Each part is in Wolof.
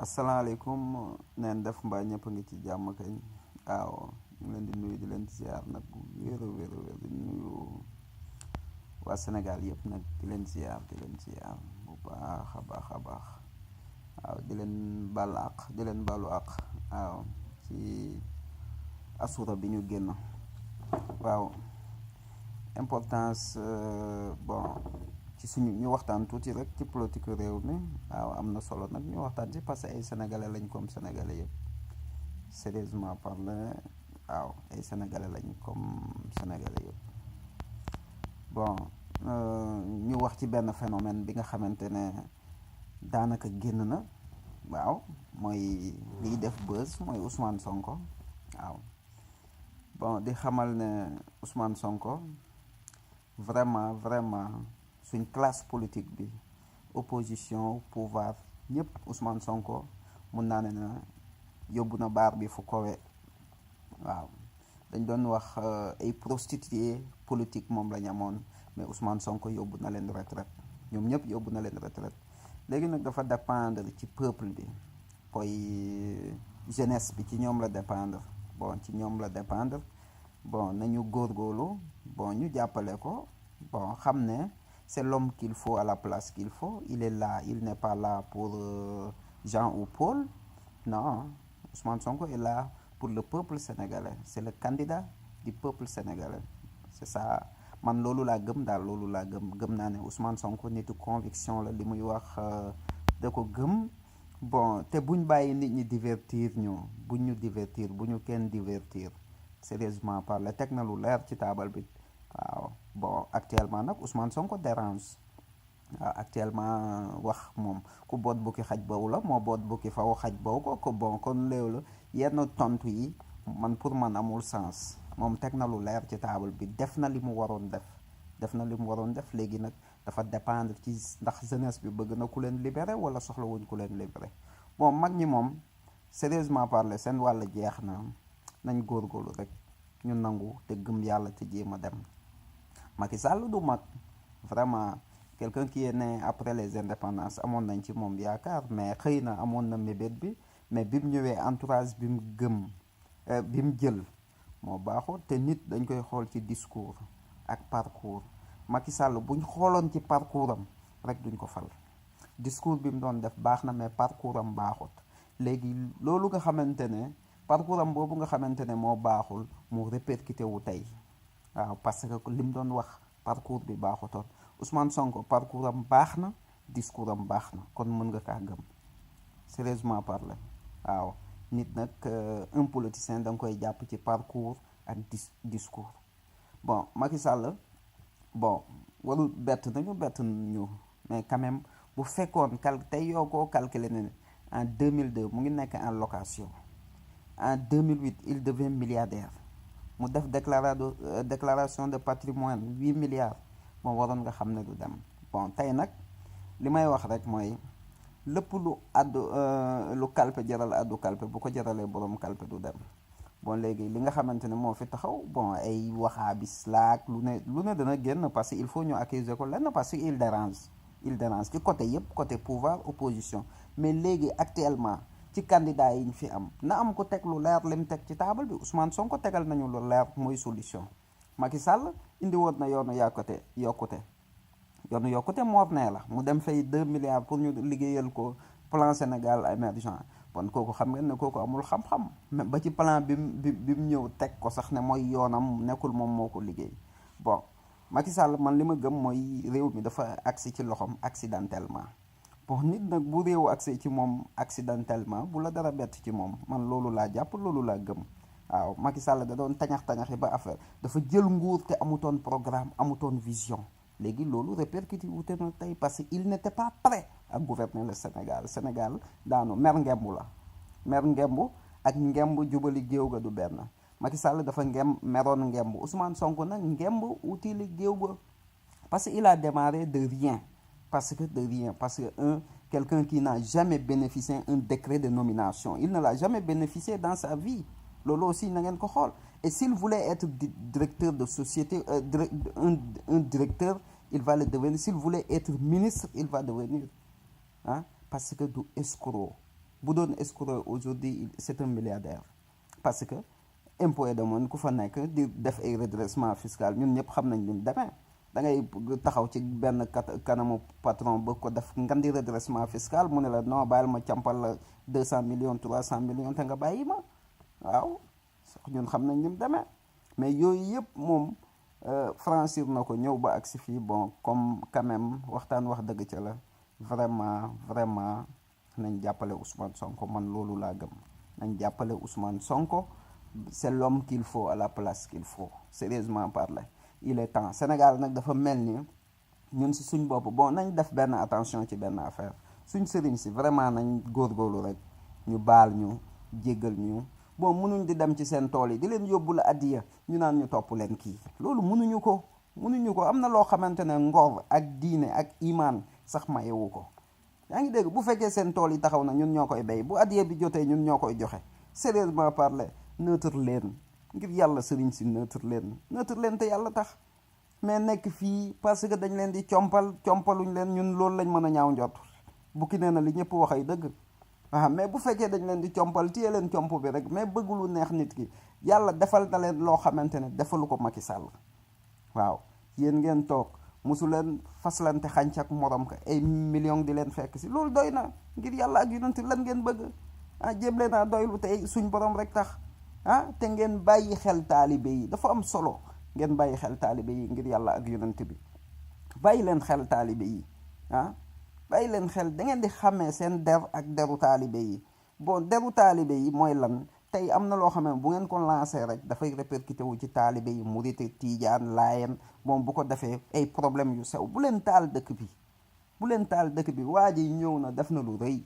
asalaamaaleykum neen def mbaa ñëpp a ngi ci jàmm kañ waaw ñu leen di nuyu di leen ziar nag bu wéer a wéer a wéer di nuyu waa Sénégal yëpp nag di leen ziar bu baax a baax a baax waaw di leen baal àq di leen baalu àq waaw ci asura bi ñu génn waaw importance bon ci suñu ñu waxtaan tuuti rek ci politique réew mi waaw am na solo nag ñu waxtaan ci parce que ay sénégalais lañ comme sénégalais yëpp sérieusement parler waaw ay sénégalais lañ comme sénégalais yëpp bon ñu wax ci benn phénomène bi nga xamante ne daanaka génn na waaw mooy liy def buzz mooy Ousmane Sonko waaw bon di xamal ne Ousmane Sonko vraiment suñ classe politique bi opposition pouvoir ñëpp Ousmane Sonko mun naa ne na yóbbu na baar bi fu kowe waaw dañ doon wax ay prostituées politique moom la ñu amoon mais Ousmane Sonko yóbbu na leen retraite ñoom ñëpp yóbbu na leen retraite léegi nag dafa dépendre ci peuple bi koy jeunesse bi ci ñoom la dépendre bon ci ñoom la dépendre bon nañu góorgóorlu bon ñu jàppale ko bon xam ne c'est l'homme qu'il faut à la place qu'il faut il est là il n'est pas là pour Jean ou Paul non Ousmane Sonko est là pour le peuple sénégalais c'est le candidat du peuple sénégalais c'est ça man loolu laa gëm daal loolu laa gëm naa ne Ousmane Sonko nitu conviction la li muy wax da ko gëm bon te buñ bàyyi nit ñi divertir buñ ñu divertir bu ñu kenn divertir sérieusement parler teg na lu leer ci taabal bi waaw bon actuellement nag Ousmane Sonko dérange waaw actuellement wax moom ku boot bukki xaj boobu la moo boot bukki faw xaj boobu ko bon kon léew la yenn tontu yi man pour man amul sens moom teg na lu leer ci taabal bi def na li mu waroon def léegi nag dafa dépendre ci ndax jeunesse bi bëgg na ku leen libéré wala soxla wuñ ku leen libéré bon mag ñi moom sérieusement parler seen wàll jeex na nañ góorgóorlu rek ñu nangu te gëm yàlla te jéem a dem Macky Sall du mag vraiment quelqu'un qui est né après les indépendances amoon nañ ci moom yaakaar mais xëy na amoon na mébét bi mais bi mu ñëwee entourage bi mu bi mu jël moo baaxul te nit dañ koy xool ci discours ak parcours Macky Sall buñ xooloon ci parcours am rek duñ ko fal discours bi mu doon def baax na mais parcours am baaxut léegi loolu nga xamante ne parcours am boobu nga xamante ne moo baaxul mu répercuté wu tey waaw parce que li mu doon wax parcours bi baaxutoon Ousmane Sonko parcours am baax na discours am baax na kon mën nga kaa gëm sérieusement parler waaw nit nag un politicien da nga koy jàpp ci parcours ak discours bon Macky Sall bon warul bett ñu mais quand même bu fekkoon tey yoo koo calculé ne en 2002 mu ngi nekk en location en 2008 il devient milliardaire mu def déclaration de patrimoine 8 milliards bon waroon nga xam ne du dem bon tey nag li may wax rek mooy lépp lu kalpe jaral addu kalpe bu ko jaralee borom kalpe du dem bon léegi li nga xamante ne moo fi taxaw bon ay waxaabis laak lu ne dana génn parce que il faut ñu accuser ko lenn parce que il dérange ci côté yëpp côté pouvoir opposition mais léegi actuellement ci candidat yi ñu fi am na am ko teg lu leer lim teg ci taabal bi Ousmane Sonko tegal nañu lu leer mooy solution Macky Sall indi woon na yoonu yokkute moor nee la mu dem fay 2 milliards pour ñu liggéeyal ko plan Sénégal émergent bon kooku xam ngeen ne kooku amul xam-xam même ba ci plan bi mu ñëw teg ko sax ne mooy yoonam nekkul moom moo ko liggéey bon Macky Sall man li ma gëm mooy réew mi dafa agsi ci loxoom accidentellement bon nit nag bu réew agsi ci moom accidentellement bu la dara bett ci moom man loolu laa jàpp loolu laa gëm waaw Macky Sall da doon tañax-tañaxi ba affaire dafa jël nguur te amutoon programme amutoon vision léegi loolu répercuté wute na tey parce que il n'était pas prêt à gouverner le Sénégal daanu mer ngembu ak ngemb jubali géew ga du benn Macky Sall dafa meroon ngemb Ousmane Sonko nag ngemb utili géew ga parce que il a démarré de rien parce que quelqu'un qui n'a jamais bénéficié un décret de nomination il ne l'a jamais bénéficié dans sa vie loolu aussi na ngeen ko xool et s'il voulait être directeur de société un directeur il va le devenir s'il voulait être ministre il va devenir parce que du escroc bu doon escroc aujourd'hui c'est un milliardaire parce que impôt et domaine ku fa nekk di def ay redressement fiscal ñun ñëpp xam nañ ni mu demee da ngay taxaw ci benn kanamu patron ba ko def ngan di redressement fiscal mu ne la non bàyyil ma campal la 200 millions 300 millions te nga bàyyi ma waaw ñun xam nañ ni mu demee mais yooyu yëpp moom franchir na ko ñëw ba agsi fii bon comme quand même waxtaan wax dëgg ca la vraiment nañ jàppale Ousmane Sonko man loolu laa gëm nañ jàppale Ousmane Sonko c'est l'homme qu'il faut à la place qu'il faut sérieusement parler il est temps Sénégal nag dafa mel ni ñun si suñ bopp bon nañ def benn attention ci benn affaire suñ sëriñ si vraiment nañ góorgóorlu rek ñu baal ñu jéggal ñu bon mënuñ di dem ci seen tool yi di leen yóbbu la addiya ñu naan ñu topp leen kii loolu mënuñu ko am na loo xamante ne ngor ak diine ak imaan sax mayewu ko yaa ngi dégg bu fekkee seen tool yi taxaw na ñun ñoo koy béy bu addiya bi jotee ñun ñoo koy joxe sérieusement parler neutre leen ngir yàlla sëriñ si neutre leen te yàlla tax mais nekk fii parce que dañ leen di compaluñ leen ñun loolu lañ mën a ñaaw njort bukki nee na li ñëpp wax ay dëgg waaw mais bu fekkee dañ leen di compal téye leen comp bi rek mais bëggulu neex nit ki yàlla defal na leen loo xamante ne defalu ko Macky Sall waaw yéen ngeen toog mosu leen faslante xànc ak morom ka ay millions di leen fekk si loolu doy na ngir yàlla ak yonent lan ngeen bëgg jéem leen a doylu tey suñ borom rek tax te ngeen bàyyi xel taalibe yi dafa am solo ngeen bàyyi xel taalibe yi ngir yàlla ak yonent bi bàyyi leen xel taalibe yi bàyyi leen xel da ngeen di xàmmee seen der ak deru taalibe yi bon deru taalibe yi mooy lan tey am na loo xam ne bu ngeen ko lancé rek dafay répercuté wu ci taalibe yi murit tiijaan laayeen bon bu ko defee ay problème yu sew bu leen taal dëkk bi waa ji ñëw na def na lu rëy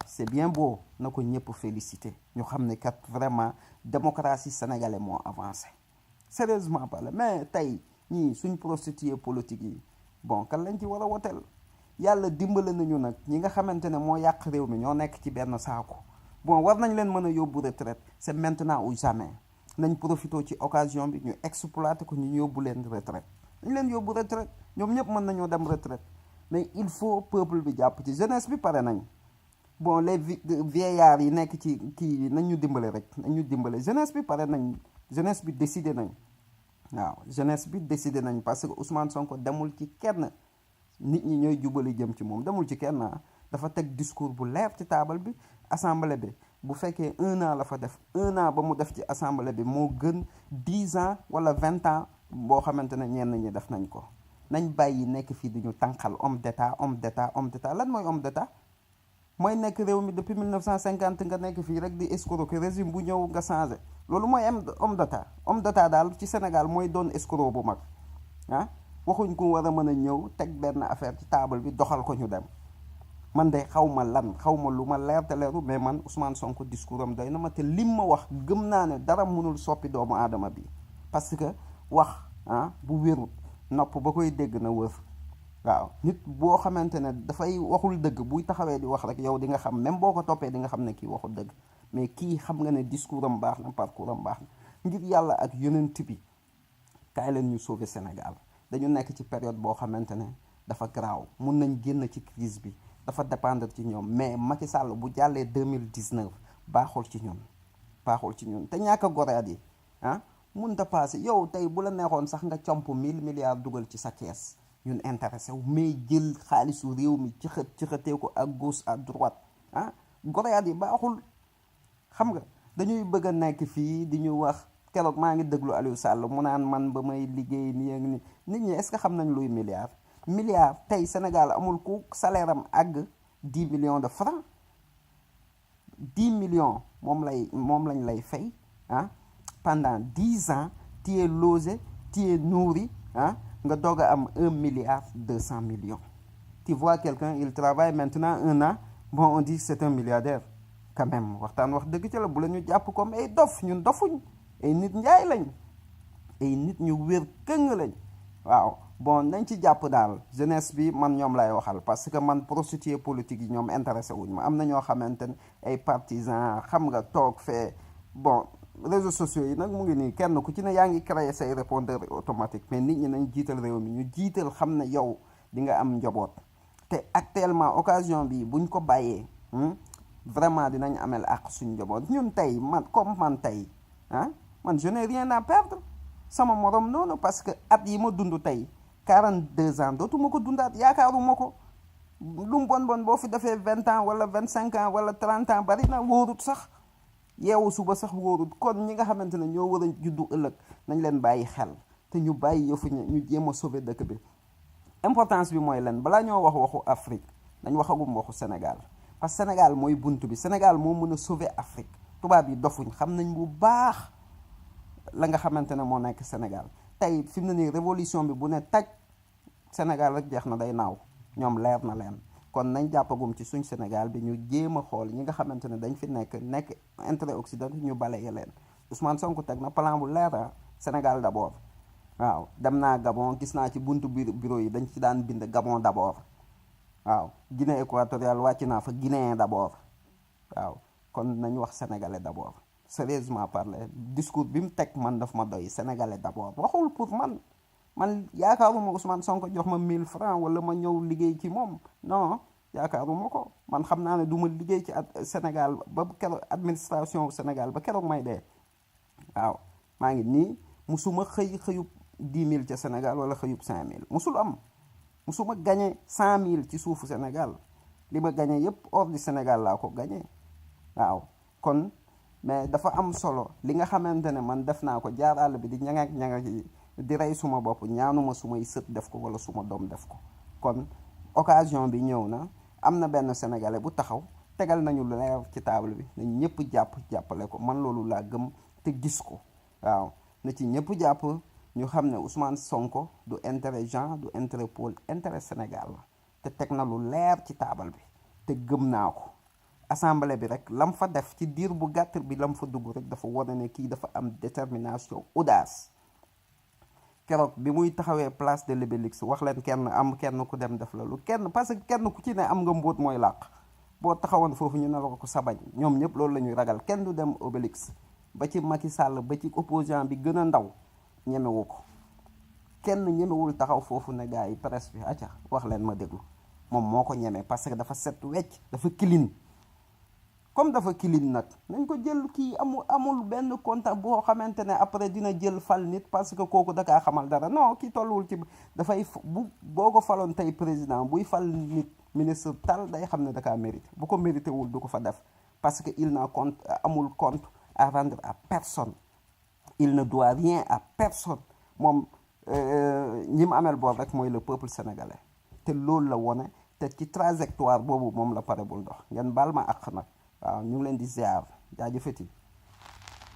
c'est bien beau na ko ñëpp félicité ñu xam ne kat vraiment démocratie sénégalais moo avancé sérieusement parlé mais tey ñii suñ prostituée politique yi bon kan lañ ci war a woteel yàlla dimbale nañu nag ñi nga xamante ne moo yàq réew mi ñoo nekk ci benn saako bon war nañ leen mën a yóbbu retraite c'est maintenant ou jamais nañ profité ci occasion bi ñu exploité ko ñu yóbbu leen retraite dañ leen yóbbu retraite ñoom ñëpp mën nañoo dem retraite mais il faut peuple bi jàpp ci jeunesse bi pare nañ bon les vieillards yi nekk ci kii nañ ñu dimbale rek nañ ñu dimbale jeunesse bi pare nañ jeunesse bi décidé nañ waaw jeunesse bi décidé nañ parce que Ousmane Sonko demul ci kenn nit ñi ñooy jubali jëm ci moom demul ci kenn dafa teg discours bu leer ci taabal bi assemblée bi bu fekkee 1 an la fa def 1 an ba mu def ci assemblée bi moo gën 10 ans wala 20 ans boo xamante ne ñenn ñi def nañ ko nañ bàyyi nekk fii duñu tànqal homme d'état lan mooy homme d'état mooy nekk réew mi depuis 1950 nga nekk fii rek di escroquer régime bu ñëw nga changé loolu mooy homme d'état daal ci Sénégal mooy doon escroc bu mag waxuñ ko war a mën a ñëw teg benn affaire ci table bi doxal ko ñu dem man de xaw ma lu ma leer te leeru mais man Ousmane Sonko discours am doy na ma te lim ma wax gëm naa ne dara mënul soppi doomu aadama bi parce que wax bu wérut nopp ba koy dégg na wër waaw nit boo xamante ne dafay waxul dëgg buy taxawee di wax rek yow di nga xam même boo ko toppee di nga xam ne kii waxul dëgg mais kii xam nga ne discours am baax na parcours am baax na ngir yàlla ak yonent bi kaay leen ñu sauver Sénégal dañu nekk ci période boo xamante ne dafa garaaw mun nañ génn ci crise bi dafa dépendre ci ñoom mais Macky Sall bu jàllee 2019 baaxul ci ñun te ñàkk a goreet yi mun ta passé yow tey bu la neexoon sax nga comp 1000 milliards dugal ci sa kees ñun intéressé wu mais jël xaalisu réew mi ci xëtee ko à gauche à droite goreet yi baaxul xam nga dañuy bëgg a nekk fii di ñu wax keroog maa ngi déglu Aliou Sall mu naan man ba may liggéey nii ak ni nit ñi est-ce que xam nañ luy milliard tey Sénégal amul ku salaire am àgg 10 millions de francs 10 millions moom lañ lay fay pendant 10 ans tu es logé tu es nourri nga doog a am 1 milliard 200 millions tu vois quelqu'un il travaille maintenant 1 an bon on dit c'est un milliardaire quand même waxtaan wax dëgg ci la bu la ñu jàpp comme ay dof ñun dofuñ ay nit njaay lañ ay nit ñu wér këng lañ waaw bon nañ ci jàpp daal jeunesse bi man ñoom lay waxal parce que man prostituée politique yi ñoom intéressé wuñ ma am na ñoo xamante ne ay partisans xam nga toog fee bon réseaux sociaux yi nag mu ngi nii kenn ku ci ne yaa ngi créer say répondeur automatique mais nit ñi nañ jiital réew mi ñu jiital xam ne yow di nga am njaboot te actuellement occasion bi buñ ko bàyyee vraiment dinañ amel ak suñ njaboot ñun tey man comme man tey man je n'ai rien à perdre sama morom noonu parce que at yi ma dund tey 42 ans dootuma ko dundaat yaakaaruma ko lu mu bon boo fi defee 20 ans wala 25 ans wala 30 ans bari na wóorut sax yeewu suba sax wóorut kon ñi nga xamante ne ñoo war a juddu ëllëg nañ leen bàyyi xel te ñu bàyyi yëfu ñu jéem a sauver dëkk bi importance bi mooy leen balaa ñoo wax waxu Afrique nañ waxagum waxu Sénégal parce que Sénégal mooy bunt bi Sénégal moo mën a sauver Afrique tubaab yi dofuñ xam nañ bu baax la nga xamante ne moo nekk Sénégal tey fi mu ne nii révolution bi bu ne taj Sénégal rek jeex na day naaw ñoom leer na leen kon nañ jàppagum ci suñ Sénégal bi ñu jéem a xool ñi nga xamante ne dañ fi nekk intérêt occident ñu balaye leen Ousmane Sonko teg na plan bu leer Sénégal d'abord waaw dem naa Gabon gis naa ci buntu bureau yi dañ ci daan bind Gabon d'abord waaw Guinée équatoriale wàcc naa fa Guinéen d'abord waaw kon nañ wax sénégalais d'abord sérieusement parler discours bi mu teg man daf ma doy sénégalais d'abord waxul pour man yaakaaruma Ousmane Sonko jox ma 1000 francs wala ma ñëw liggéey ci moom non yaakaaruma ko man xam naa ne du ma liggéey ci Sénégal ba keroog administration Sénégal ba keroog may dee waaw maa ngi nii musuma xëyub 10 000 ca Sénégal wala xëyub 5 000 musul am musuma gagné 100 000 ci suufu Sénégal li ma gagné yépp hors du Sénégal laa ko gagné waaw kon mais dafa am solo li nga xamante ne man def naa ko jaar àll bi di ñanga yi di rey suma bopp ñaanuma sumay sët def ko wala suma doom def ko kon occasion bi ñëw na am na benn sénégalais bu taxaw tegal nañu lu leer ci table bi nañ ñëpp jàppale ko man loolu laa gëm te gis ko waaw na ci ñëpp jàpp ñu xam ne Ousmane Sonko du intérêt Jean du intérêt Paul intérêt Sénégal la te teg na lu leer ci table bi te gëm naa ko assemblée bi rek lam fa def ci diir bu gàtt bi lam fa dugg rek dafa wane ne kii dafa am détermination audace keroog bi muy taxawee place de l'Obélisque wax leen kenn ku dem def loolu parce que kenn ku ci ne am nga mbóot mooy làq boo taxawoon foofu ñu ne la ko sabañ ñoom ñëpp loolu la ñuy ragal kenn du dem Obélisque ba ci Macky Sall ba ci opposant bi gën a ndaw ñemewu ko kenn ñemewul taxaw foofu ne gars yi presse bi acca wax leen ma déglu moom moo ko ñeme parce que dafa set wecc dafa clean comme dafa clean nag nañ ko jël kii amul benn contact boo xamante ne après dina jël fal nit parce que kooku dakaa xamal dara non kii tolluwul ci dafay boo ko faloon tey président buy fal nit ministre tal day xam ne dakaa mérité bu ko mérité wul du ko fa def parce que il n'a amul compte à rendre à personne il ne doit rien à personne moom ñi mu amel boor rek mooy le peuple sénégalais te loolu la wone te ci trajectoire boobu moom la pare bul dox ngeen baal ma àq nag waaw ñu ngi leen di ziar jaajëfati